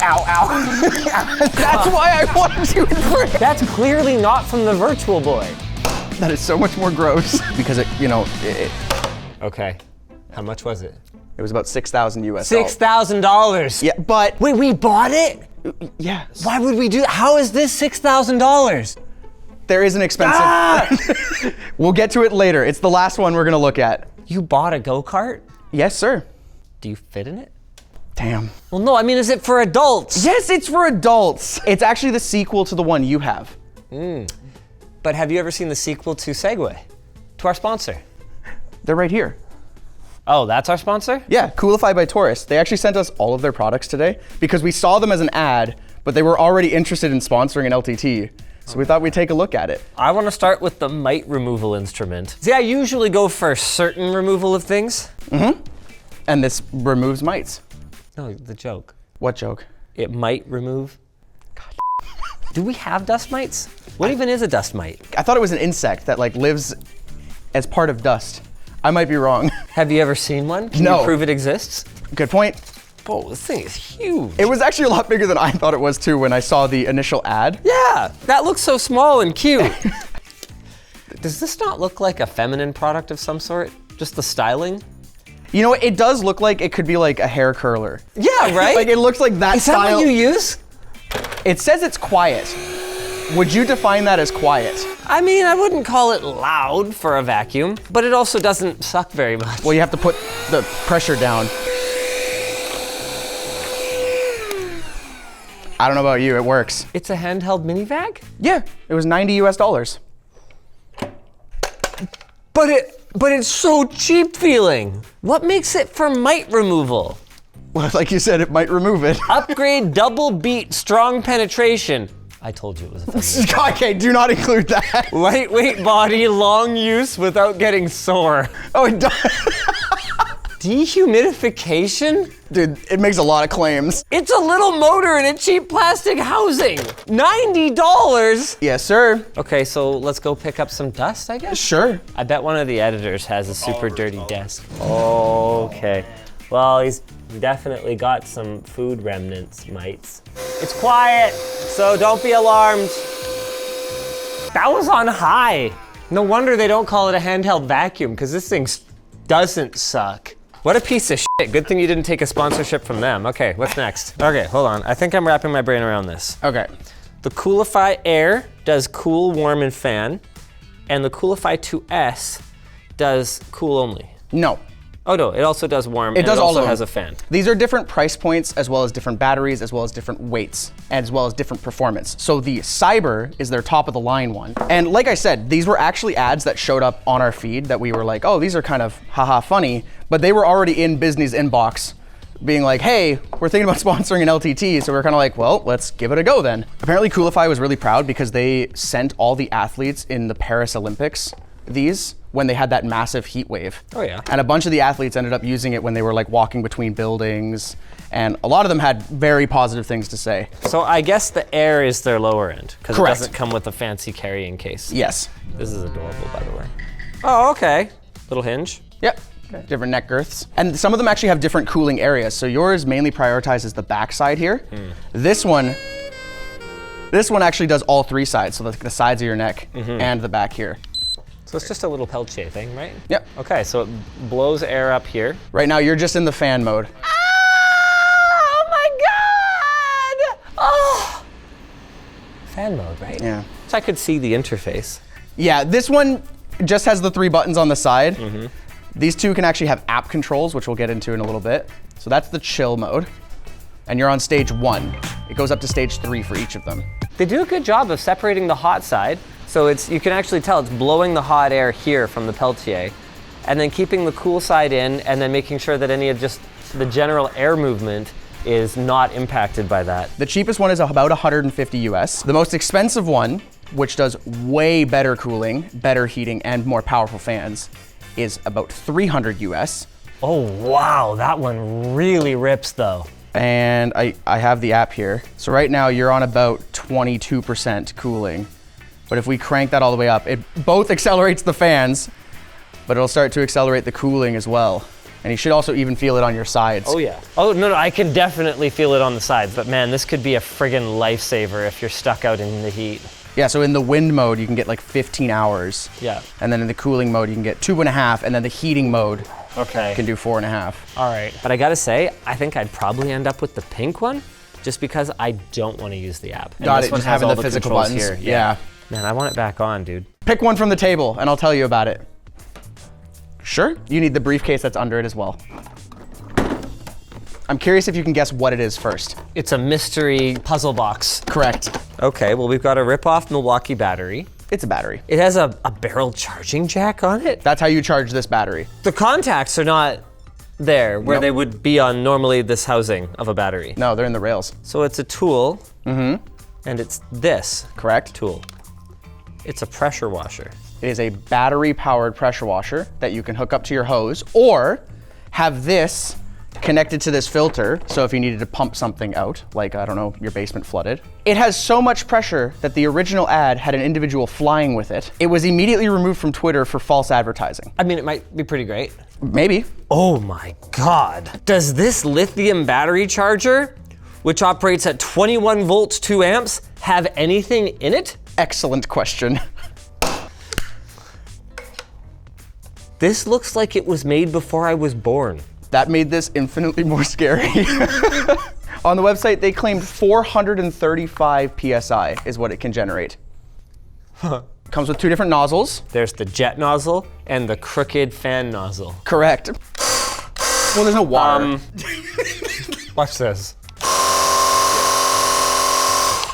Ow, ow. That's why I wanted you in front. That's clearly not from the Virtual Boy. That is so much more gross. Because it, you know, Okay, how much was it? it was about 6,000 US. $6,000. Yeah, but Wait, we bought it? yes. Why would we do that? How is this $6,000? There is an expensive. We'll get to it later. It's the last one we're gonna look at. You bought a Go-Kart? Yes, sir. Do you fit in it? Damn. Well, no, I mean, is it for adults? Yes, it's for adults. It's actually the sequel to the one you have. But have you ever seen the sequel to Segway? To our sponsor? They're right here. Oh, that's our sponsor? Yeah, COOLiFY by Taurus. They actually sent us all of their products today because we saw them as an ad, but they were already interested in sponsoring an LTT. So we thought we'd take a look at it. I want to start with the mite removal instrument. See, I usually go for certain removal of things. And this removes mites. No, the joke. What joke? It might remove. God. Do we have dust mites? What even is a dust mite? I thought it was an insect that like lives as part of dust. I might be wrong. Have you ever seen one? Can No. you prove it exists? Good point. Whoa, this thing is huge. It was actually a lot bigger than I thought it was too when I saw the initial ad. Yeah, that looks so small and cute. Does this not look like a feminine product of some sort? Just the styling? You know what? It does look like it could be like a hair curler. Yeah, right? Like it looks like that Is that style. what you use? It says it's quiet. Would you define that as quiet? I mean, I wouldn't call it loud for a vacuum, but it also doesn't suck very much. Well, you have to put the pressure down. I don't know about you, it works. It's a handheld mini vac? Yeah, it was $90 US. But it's so cheap feeling. What makes it for mite removal? Well, like you said, it might remove it. Upgrade double beat strong penetration. I told you it was a feminine. Okay, do not include that. Lightweight body, long use without getting sore. Oh, it does. Dehumidification? Dude, it makes a lot of claims. It's a little motor in a cheap plastic housing. $90? Yes, sir. Okay, so let's go pick up some dust, I guess? Sure. I bet one of the editors has a super dirty desk. Okay. Well, he's definitely got some food remnants, mites. It's quiet, so don't be alarmed. That was on high. No wonder they don't call it a handheld vacuum, because this thing doesn't suck. What a piece of shit. Good thing you didn't take a sponsorship from them. Okay, what's next? Okay, hold on. I think I'm wrapping my brain around this. Okay. The COOLiFY Air does cool, warm, and fan, and the COOLiFY 2S does cool only. No. Oh no, it also does warm. It does also all of them. has a fan. These are different price points, as well as different batteries, as well as different weights, as well as different performance. So the Cyber is their top of the line one. And like I said, these were actually ads that showed up on our feed that we were like, oh, these are kind of haha funny, but they were already in Disney's inbox being like, hey, we're thinking about sponsoring an LTT. So we're kind of like, well, let's give it a go then. Apparently COOLiFY was really proud because they sent all the athletes in the Paris Olympics these when they had that massive heat wave. Oh yeah. And a bunch of the athletes ended up using it when they were like walking between buildings, and a lot of them had very positive things to say. So I guess the Air is their lower end, because it Correct. doesn't come with a fancy carrying case. Yes. This is adorable, by the way. Oh, okay. Little hinge. Yep. Different neck girths. And some of them actually have different cooling areas. So yours mainly prioritizes the back side here. This one actually does all three sides. So the sides of your neck and the back here. So it's just a little Peltier thing, right? Yep. Okay, so it blows air up here. Right now you're just in the fan mode. Oh my God! Oh! Fan mode, right? Yeah. So I could see the interface. Yeah, this one just has the three buttons on the side. These two can actually have app controls, which we'll get into in a little bit. So that's the chill mode. And you're on stage 1. It goes up to stage 3 for each of them. They do a good job of separating the hot side. So you can actually tell it's blowing the hot air here from the Peltier, and then keeping the cool side in, and then making sure that any of just the general air movement is not impacted by that. The cheapest one is about 150 US. The most expensive one, which does way better cooling, better heating, and more powerful fans, is about 300 US. Oh wow, that one really rips though. And I have the app here. So right now you're on about 22% cooling. But if we crank that all the way up, it both accelerates the fans, but it'll start to accelerate the cooling as well. And you should also even feel it on your sides. Oh yeah. Oh no, I can definitely feel it on the sides, but man, this could be a friggin' lifesaver if you're stuck out in the heat. Yeah, so in the wind mode, you can get like 15 hours. Yeah. And then in the cooling mode, you can get 2.5, and then the heating mode you can do 4.5. All right. But I gotta say, I think I'd probably end up with the pink one, just because I don't want to use the app. And Got this it, one just has having all the physical controls buttons. here. Yeah. Man, I want it back on, dude. Pick one from the table, and I'll tell you about it. Sure? You need the briefcase that's under it as well. I'm curious if you can guess what it is first. It's a mystery puzzle box. Correct. Okay, well, we've got a rip-off Milwaukee battery. It's a battery. It has a barrel charging jack on it. That's how you charge this battery. The contacts are not there where they would be on normally this housing of a battery. No, they're in the rails. So it's a tool, and it's this Correct. tool. It's a pressure washer. It is a battery-powered pressure washer that you can hook up to your hose, or have this connected to this filter, so if you needed to pump something out, like, I don't know, your basement flooded. It has so much pressure that the original ad had an individual flying with it. It was immediately removed from Twitter for false advertising. I mean, it might be pretty great. Maybe. Oh my God. Does this lithium battery charger, which operates at 21 volts, 2 amps, have anything in it? Excellent question. This looks like it was made before I was born. That made this infinitely more scary. On the website, they claimed 435 PSI is what it can generate. Comes with 2 different nozzles. There's the jet nozzle and the crooked fan nozzle. Correct. Well, there's no water. Watch this.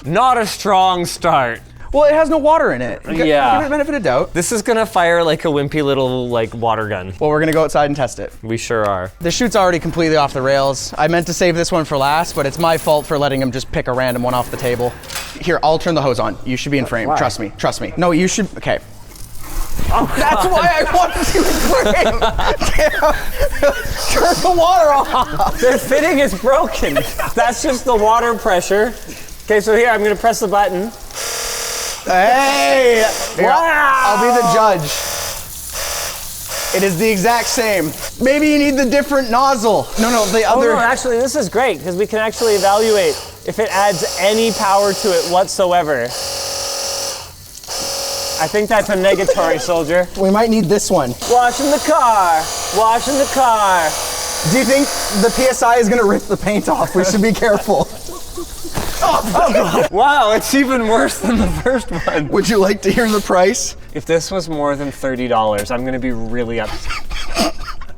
Not a strong start. Well, it has no water in it. Yeah. Give it the benefit of doubt. This is gonna fire like a wimpy little water gun. Well, we're gonna go outside and test it. We sure are. The shoot's already completely off the rails. I meant to save this one for last, but it's my fault for letting him just pick a random one off the table. Here, I'll turn the hose on. You should be in frame. Why? Trust me. Trust me. No, you should. Okay. Oh, that's why I wanted you in frame. Damn. Turn the water off. The fitting is broken. That's just the water pressure. Okay, so here I'm gonna press the button. Hey! Here, Wow. I'll be the judge. It is the exact same. Maybe you need the different nozzle. No, the other. Oh, no, actually, this is great because we can actually evaluate if it adds any power to it whatsoever. I think that's a negatory, soldier. We might need this one. Washing the car. Washing the car. Do you think the PSI is gonna rip the paint off? We should be careful. Wow, it's even worse than the first one. Would you like to hear the price? If this was more than $30, I'm gonna be really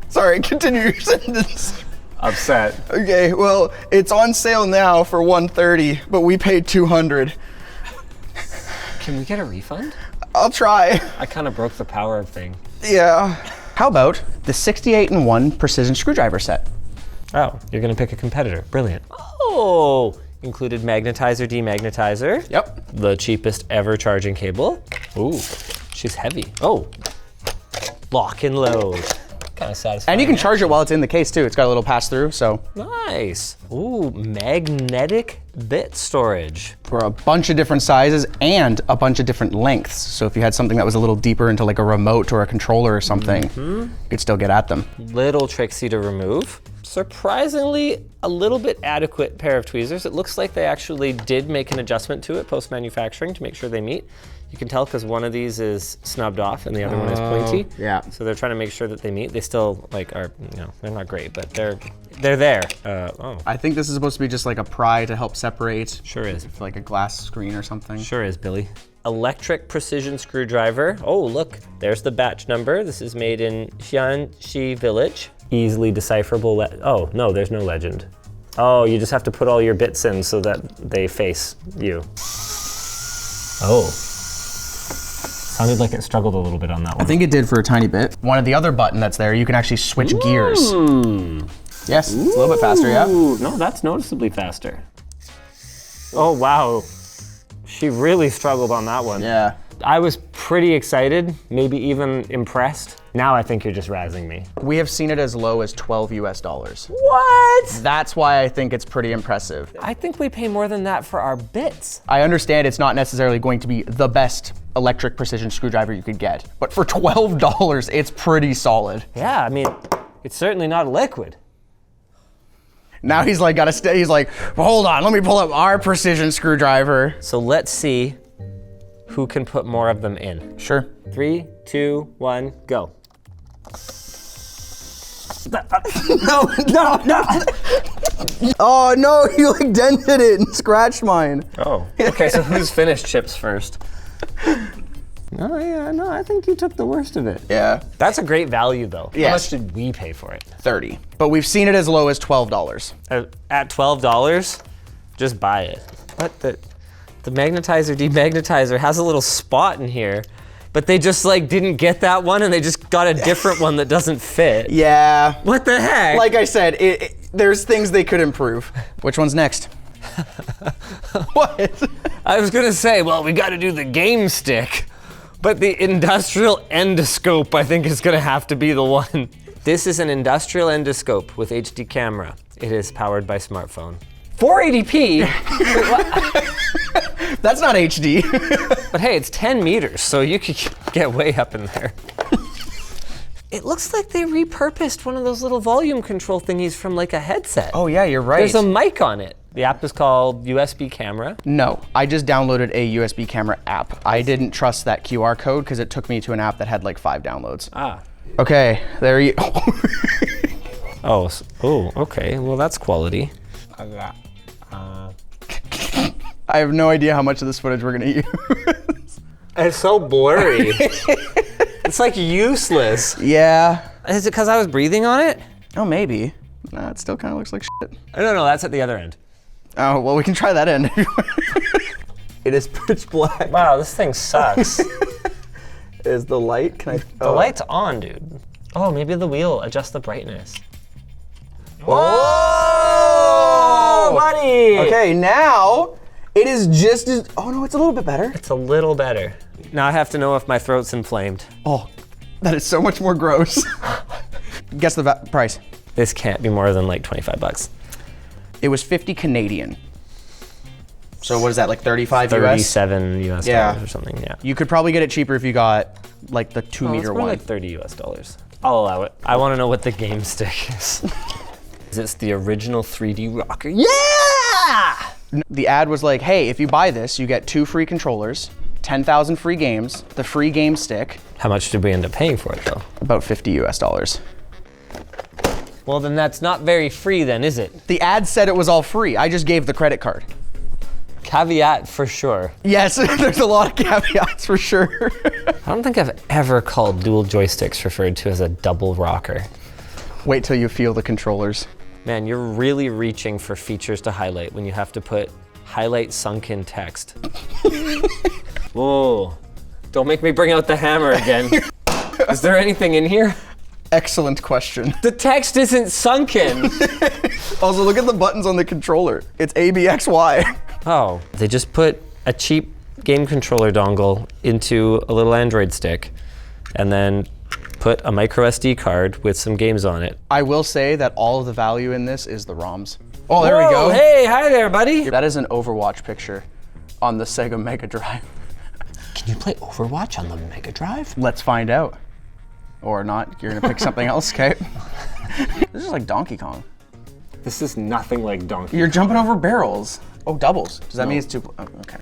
Sorry, continue your sentence. upset. Okay, well, it's on sale now for $130, but we paid $200. Can we get a refund? I'll try. I kind of broke the power thing. Yeah. How about the 68-in-1 precision screwdriver set? Oh, you're gonna pick a competitor. Brilliant. Oh, included magnetizer, demagnetizer. Yep. The cheapest ever charging cable. Ooh, she's heavy. Oh, lock and load. Kind of satisfying. And you can charge it while it's in the case too. It's got a little pass through, so. Nice. Ooh, magnetic bit storage. For a bunch of different sizes and a bunch of different lengths. So if you had something that was a little deeper into like a remote or a controller or something, you could still get at them. Little tricksy to remove. Surprisingly, a little bit adequate pair of tweezers. It looks like they actually did make an adjustment to it post-manufacturing to make sure they meet. You can tell because one of these is snubbed off and the other one is pointy. Yeah. So they're trying to make sure that they meet. They still are, they're not great, but they're there. I think this is supposed to be just like a pry to help separate. Sure is. For like a glass screen or something. Sure is, Billy. Electric precision screwdriver. Oh, look, there's the batch number. This is made in Xianxi Village. Easily decipherable. Oh, no, there's no legend. Oh, you just have to put all your bits in so that they face you. Oh. Sounded like it struggled a little bit on that one. I think it did for a tiny bit. One of the other button that's there, you can actually switch gears. Yes, it's a little bit faster, yeah. No, that's noticeably faster. Oh, wow. She really struggled on that one. Yeah. I was pretty excited, maybe even impressed. Now I think you're just razzing me. We have seen it as low as $12 US. What? That's why I think it's pretty impressive. I think we pay more than that for our bits. I understand it's not necessarily going to be the best electric precision screwdriver you could get, but for $12, it's pretty solid. Yeah, I mean, It's certainly not a liquid. Now he's like, he's like, well, hold on, let me pull up our precision screwdriver. So let's see who can put more of them in. Sure. 3, 2, 1, go. No. Oh no, you like dented it and scratched mine. Oh, okay, so who's finished chips first? No, I think you took the worst of it. Yeah. That's a great value though. Yes. How much did we pay for it? 30. But we've seen it as low as $12. At $12, just buy it. What the magnetizer demagnetizer has a little spot in here, but they just like didn't get that one and they just got a different one that doesn't fit. Yeah. What the heck? Like I said, there's things they could improve. Which one's next? What? I was gonna say, well, we gotta do the game stick, but the industrial endoscope I think is gonna have to be the one. This is an industrial endoscope with HD camera. It is powered by smartphone. 480p? That's not HD. But hey, it's 10 meters, so you could get way up in there. It looks like they repurposed one of those little volume control thingies from like a headset. Oh yeah, you're right. There's a mic on it. The app is called USB Camera. No, I just downloaded a USB camera app. I didn't trust that QR code because it took me to an app that had like 5 downloads. Ah. Okay, there you Oh, okay, well that's quality. I have no idea how much of this footage we're gonna use. It's so blurry. It's like useless. Yeah. Is it because I was breathing on it? Oh, maybe. Nah, it still kind of looks like shit. No, that's at the other end. Oh, well, we can try that end. It is pitch black. Wow, this thing sucks. Is the light? Can I? The light's on, dude. Oh, maybe the wheel adjusts the brightness. Whoa, buddy! Okay, now it is just as. Oh no, it's a little bit better. It's a little better. Now I have to know if my throat's inflamed. Oh, that is so much more gross. Guess the price. This can't be more than like 25 bucks. It was 50 Canadian. So what is that, like 35 US? 37 US dollars or something, yeah. You could probably get it cheaper if you got like the 2 meter one. Like 30 US dollars. I'll allow it. I want to know what the game stick is. It's the original 3D rocker. Yeah! The ad was like, hey, if you buy this, you get 2 free controllers, 10,000 free games, the free game stick. How much did we end up paying for it though? About 50 US dollars. Well, then that's not very free then, is it? The ad said it was all free. I just gave the credit card. Caveat for sure. Yes, there's a lot of caveats for sure. I don't think I've ever called dual joysticks referred to as a double rocker. Wait till you feel the controllers. Man, you're really reaching for features to highlight when you have to put highlight sunken text. Whoa, don't make me bring out the hammer again. Is there anything in here? Excellent question. The text isn't sunken. Also, look at the buttons on the controller. It's A, B, X, Y. Oh, they just put a cheap game controller dongle into a little Android stick and then put a micro SD card with some games on it. I will say that all of the value in this is the ROMs. Oh, there we go. Hey, hi there, buddy. That is an Overwatch picture on the Sega Mega Drive. Can you play Overwatch on the Mega Drive? Let's find out. Or not, you're gonna pick something else, okay? This is like Donkey Kong. This is nothing like Donkey You're jumping over barrels. Oh, doubles. Does that mean it's 2? Oh, okay.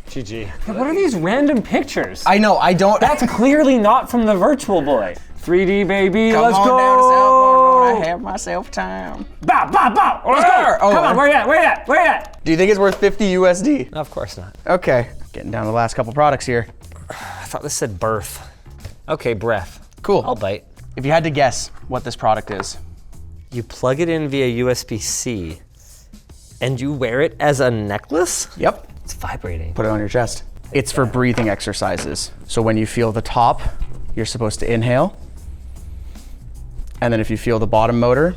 GG. What are these random pictures? I know, I don't. That's clearly not from the Virtual Boy. 3D baby, Come let's on go! down to South Park, I have myself time. Bow, bow, bow! Let's go! Oh, Come on, where you at? Where you at? Where you at? Do you think it's worth 50 USD? Of course not. Okay, getting down to the last couple products here. I thought this said Breth. Okay, Breth. Cool. I'll bite. If you had to guess what this product is. You plug it in via USB-C and you wear it as a necklace? Yep. It's vibrating. Put it on your chest. It's for breathing exercises. So when you feel the top, you're supposed to inhale. And then if you feel the bottom motor,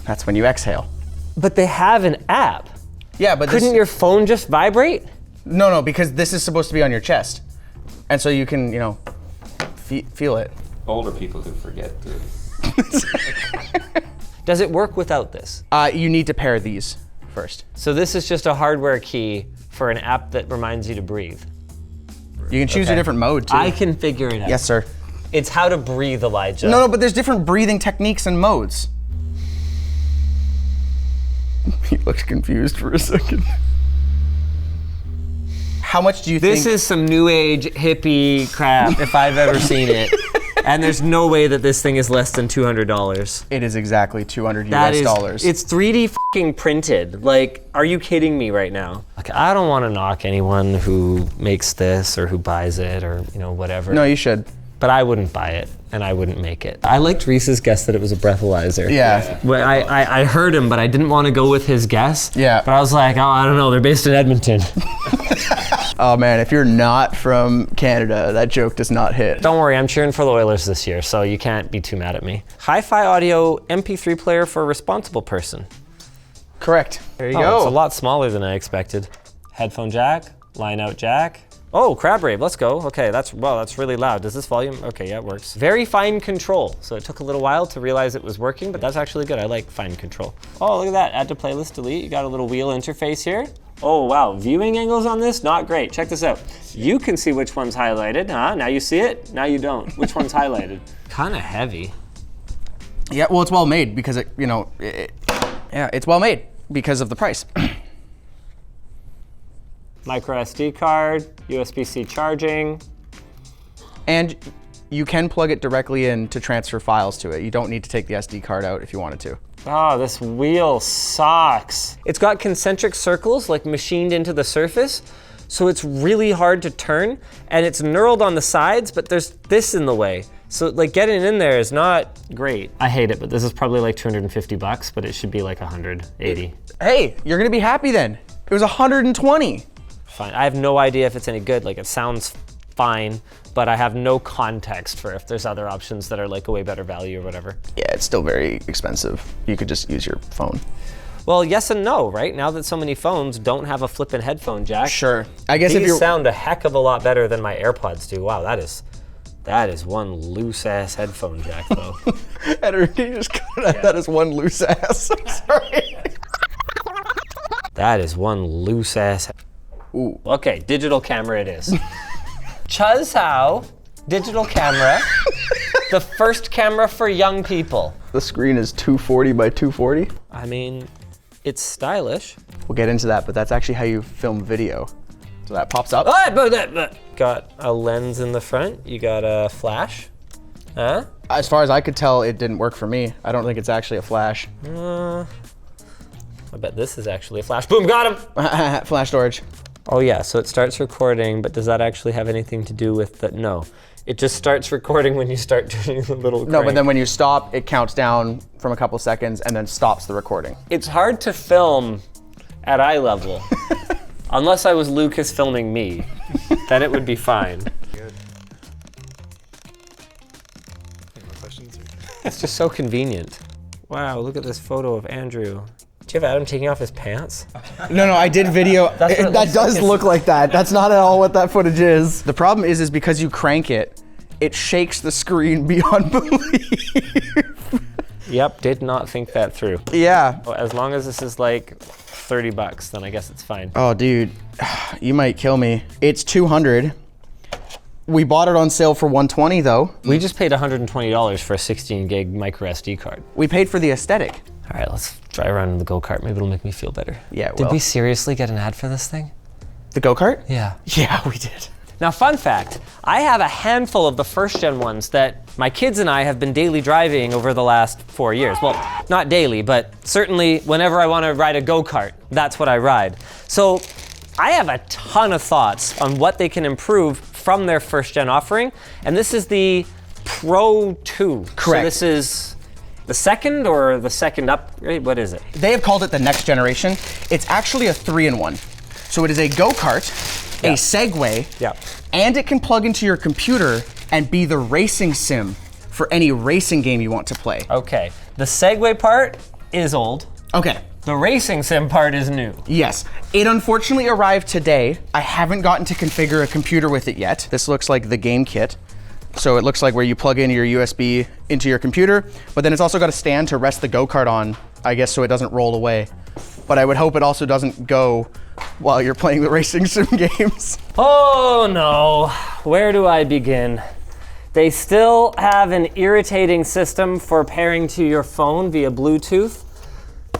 that's when you exhale. But they have an app. Yeah, but Couldn't your phone just vibrate? No, because this is supposed to be on your chest. And so you can, you know, feel it. Older people who forget to. Does it work without this? You need to pair these first. So this is just a hardware key for an app that reminds you to breathe. You can choose a different mode too. I can figure it out. Yes, sir. It's how to breathe, Elijah. No, but there's different breathing techniques and modes. He looked confused for a second. How much do you think? This is some new age hippie crap if I've ever seen it. And there's no way that this thing is less than $200. It is exactly $200 US dollars. It's 3D fucking printed. Like, are you kidding me right now? Like, I don't want to knock anyone who makes this or who buys it or, you know, whatever. No, you should. But I wouldn't buy it, and I wouldn't make it. I liked Reese's guess that it was a breathalyzer. Yeah. Well, I heard him, but I didn't want to go with his guess. Yeah. But I was like, oh, I don't know, they're based in Edmonton. Oh man, if you're not from Canada, that joke does not hit. Don't worry, I'm cheering for the Oilers this year, so you can't be too mad at me. HiFi audio MP3 player for a responsible person. Correct. There you Oh, go. it's a lot smaller than I expected. Headphone jack, line out jack. Oh, crab rave, let's go. Okay, that's really loud. Does this volume? Okay, yeah, it works. Very fine control. So it took a little while to realize it was working, but that's actually good. I like fine control. Oh, look at that, add to playlist, delete. You got a little wheel interface here. Oh, wow, viewing angles on this, not great. Check this out. You can see which one's highlighted, huh? Now you see it, now you don't. Which one's highlighted? Kind of heavy. Yeah, well, it's well made because it, you know, yeah, it's well made because of the price. Micro SD card, USB-C charging. And you can plug it directly in to transfer files to it. You don't need to take the SD card out if you wanted to. Oh, this wheel sucks. It's got concentric circles like machined into the surface, so it's really hard to turn, and it's knurled on the sides, but there's this in the way. So like getting in there is not great. I hate it, but this is probably like 250 bucks, but it should be like 180. Hey, you're gonna be happy then. It was 120. Fine, I have no idea if it's any good. Like it sounds fine, but I have no context for if there's other options that are like a way better value or whatever. Yeah, it's still very expensive. You could just use your phone. Well, yes and no, right? Now that so many phones don't have a flippin' headphone jack. Sure. I guess These if you're sound a heck of a lot better than my AirPods do. Wow, that is one loose ass headphone jack though. Edward, can you just cut it out? That is one loose ass. I'm sorry. That is one loose ass. Ooh. Okay, digital camera it is. CHUZHAO digital camera, the first camera for young people. The screen is 240 by 240. I mean, it's stylish. We'll get into that, but that's actually how you film video. So that pops up. Got a lens in the front. You got a flash. Huh? As far as I could tell, it didn't work for me. I don't think it's actually a flash. I bet this is actually a flash. Boom, got him! Flash storage. Oh yeah, so it starts recording, but does that actually have anything to do with the, no. It just starts recording when you start doing the little crank. No, but then when you stop, it counts down from a couple seconds and then stops the recording. It's hard to film at eye level. Unless I was Lucas filming me, then it would be fine. Good. Any more questions? It's just so convenient. Wow, look at this photo of Andrew. Do you have Adam taking off his pants? No, I did video. That does look like that. That's not at all what that footage is. The problem is because you crank it, it shakes the screen beyond belief. Yep, did not think that through. Yeah. Well, as long as this is like 30 bucks, then I guess it's fine. Oh, dude, you might kill me. It's 200. We bought it on sale for 120 though. We just paid $120 for a 16 gig micro SD card. We paid for the aesthetic. All right, let's drive around in the Go Kart. Maybe it'll make me feel better. Yeah, it Did will. we seriously get an ad for this thing? The Go Kart? Yeah. Yeah, we did. Now, fun fact, I have a handful of the first gen ones that my kids and I have been daily driving over the last 4 years. Well, not daily, but certainly whenever I want to ride a Go Kart, that's what I ride. So I have a ton of thoughts on what they can improve from their first gen offering. And this is the Pro 2. Correct. So this is the second or the second upgrade? What is it? They have called it the next generation. It's actually a 3-in-1. So it is a Go Kart, a Segway, and it can plug into your computer and be the racing sim for any racing game you want to play. Okay, the Segway part is old. Okay. The racing sim part is new. Yes, it unfortunately arrived today. I haven't gotten to configure a computer with it yet. This looks like the game kit. So it looks like where you plug in your USB into your computer, but then it's also got a stand to rest the Go Kart on, I guess, so it doesn't roll away. But I would hope it also doesn't go while you're playing the racing sim games. Oh no, where do I begin? They still have an irritating system for pairing to your phone via Bluetooth.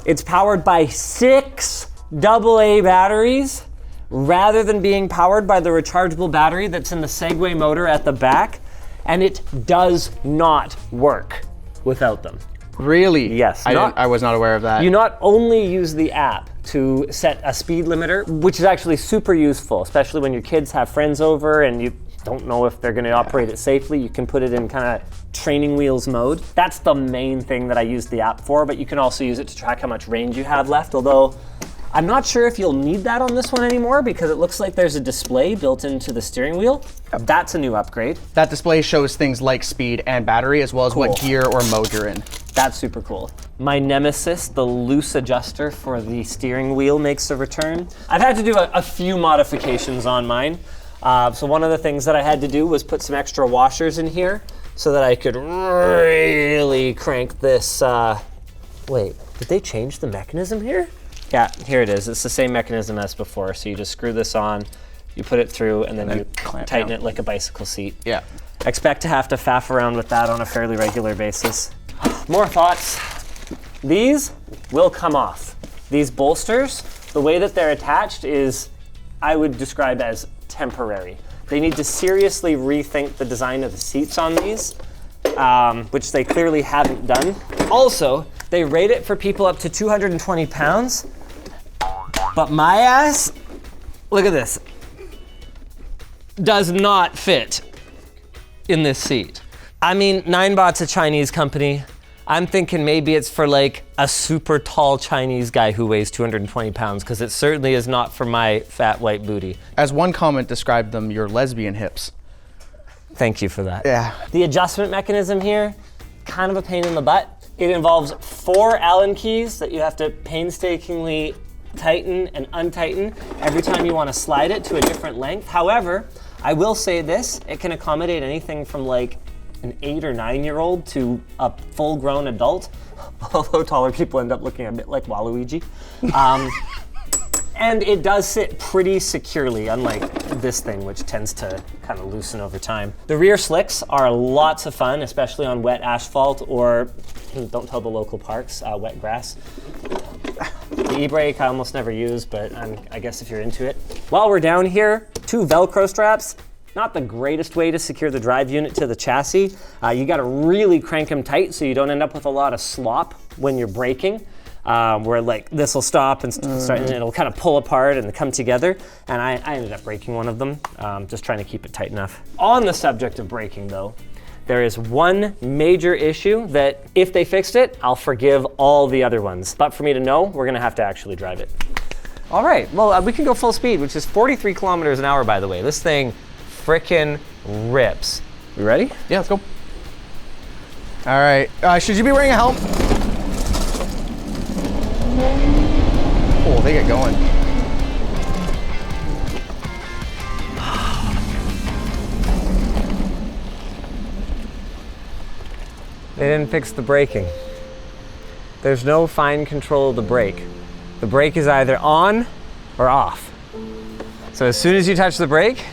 It's powered by 6 AA batteries rather than being powered by the rechargeable battery that's in the Segway motor at the back, and it does not work without them. Really? Yes. I was not aware of that. You not only use the app to set a speed limiter, which is actually super useful, especially when your kids have friends over and you don't know if they're going to operate it safely. You can put it in kind of training wheels mode. That's the main thing that I use the app for, but you can also use it to track how much range you have left, although I'm not sure if you'll need that on this one anymore because it looks like there's a display built into the steering wheel. That's a new upgrade. That display shows things like speed and battery, as well as what gear or mode you're in. That's super cool. My nemesis, the loose adjuster for the steering wheel, makes a return. I've had to do a few modifications on mine. So one of the things that I had to do was put some extra washers in here so that I could really crank this. Wait, did they change the mechanism here? Yeah, here it is. It's the same mechanism as before. So you just screw this on, you put it through, and then you tighten it like a bicycle seat. Yeah. Expect to have to faff around with that on a fairly regular basis. More thoughts. These will come off. These bolsters, the way that they're attached is, I would describe as temporary. They need to seriously rethink the design of the seats on these, which they clearly haven't done. Also, they rate it for people up to 220 pounds, but my ass, look at this, does not fit in this seat. I mean, Ninebot's a Chinese company. I'm thinking maybe it's for like a super tall Chinese guy who weighs 220 pounds, because it certainly is not for my fat white booty. As one comment described them, your lesbian hips. Thank you for that. Yeah. The adjustment mechanism here, kind of a pain in the butt. It involves 4 Allen keys that you have to painstakingly tighten and untighten every time you want to slide it to a different length. However, I will say this, it can accommodate anything from like an 8 or 9-year-old to a full-grown adult, although taller people end up looking a bit like Waluigi. And it does sit pretty securely, unlike this thing, which tends to kind of loosen over time. The rear slicks are lots of fun, especially on wet asphalt or, don't tell the local parks, wet grass. The e-brake I almost never use, but I guess if you're into it. While we're down here, 2 Velcro straps. Not the greatest way to secure the drive unit to the chassis. You gotta really crank them tight so you don't end up with a lot of slop when you're braking, where like this will stop and start, and it'll kind of pull apart and come together. And I ended up breaking one of them, just trying to keep it tight enough. On the subject of braking though, there is one major issue that if they fixed it, I'll forgive all the other ones. But for me to know, we're gonna have to actually drive it. All right, well, we can go full speed, which is 43 kilometers an hour, by the way. This thing frickin' rips. You ready? Yeah, let's go. All right, should you be wearing a helm? Oh, they get going. They didn't fix the braking. There's no fine control of the brake. The brake is either on or off. So as soon as you touch the brake,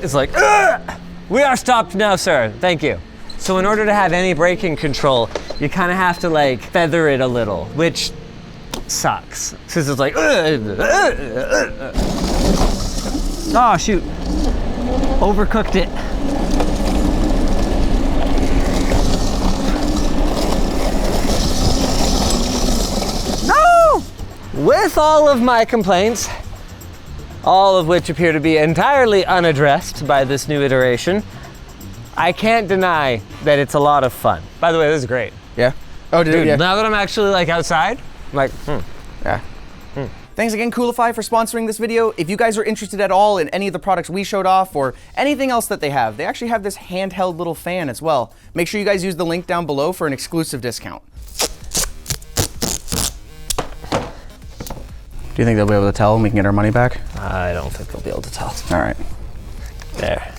it's like, "Ugh! We are stopped now, sir, thank you." So in order to have any braking control, you kind of have to like feather it a little, which sucks. Because it's like, oh shoot, overcooked it. No! With all of my complaints, all of which appear to be entirely unaddressed by this new iteration, I can't deny that it's a lot of fun. By the way, this is great. Yeah? Oh, Dude, yeah. now that I'm actually like outside, I'm like, Yeah. Thanks again, COOLiFY, for sponsoring this video. If you guys are interested at all in any of the products we showed off or anything else that they actually have this handheld little fan as well. Make sure you guys use the link down below for an exclusive discount. Do you think they'll be able to tell and we can get our money back? I don't think they'll be able to tell. All right. There.